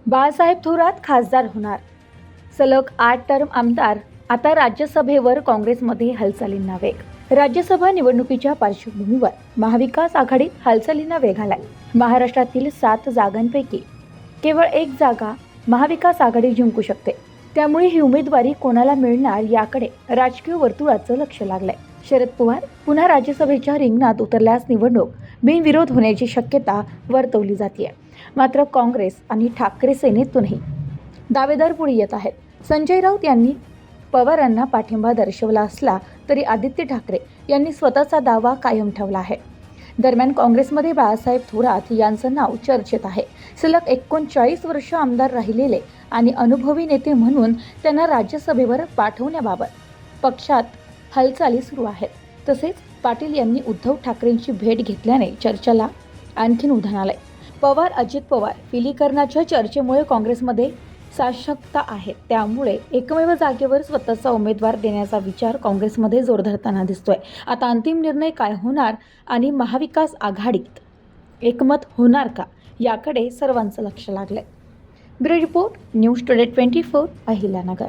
बाळासाहेब थोरात खासदार होणार. सलग 8 टर्म आमदार. आता राज्यसभेवर काँग्रेसमध्ये हालचालींना वेग. राज्यसभा निवडणुकीच्या पार्श्वभूमीवर महाविकास आघाडीत हालचालींना वेग आलाय. महाराष्ट्रातील 7 जागांपैकी केवळ 1 जागा महाविकास आघाडी जिंकू शकते. त्यामुळे ही उमेदवारी कोणाला मिळणार याकडे राजकीय वर्तुळाचं लक्ष लागलंय. शरद पवार पुन्हा राज्यसभेच्या रिंगणात उतरल्यास निवडणूक बिनविरोध होण्याची शक्यता वर्तवली जाते. मात्र काँग्रेस आणि ठाकरे सेनेतूनही दावेदार पुढे येत आहेत. संजय राऊत यांनी पवारांना पाठिंबा दर्शवला असला तरी आदित्य ठाकरे यांनी स्वतःचा दावा कायम ठेवला आहे. दरम्यान काँग्रेसमध्ये बाळासाहेब थोरात यांचं नाव चर्चेत आहे. सलग 39 वर्ष आमदार राहिलेले आणि अनुभवी नेते म्हणून त्यांना राज्यसभेवर पाठवण्याबाबत पक्षात हालचाली सुरू आहेत. तसेच पाटील यांनी उद्धव ठाकरेंची भेट घेतल्याने चर्चेला आणखीन उधाण आलंय. पवार अजित पवार विलीकरणाच्या चर्चेमुळे काँग्रेसमध्ये साशंकता आहे. त्यामुळे एकमेव जागेवर स्वतःचा उमेदवार देण्याचा विचार काँग्रेसमध्ये जोर धरताना दिसतोय. आता अंतिम निर्णय काय होणार आणि महाविकास आघाडीत एकमत होणार का याकडे सर्वांचं लक्ष लागलंय. Bureau report, news today 24, Ahilyanagar.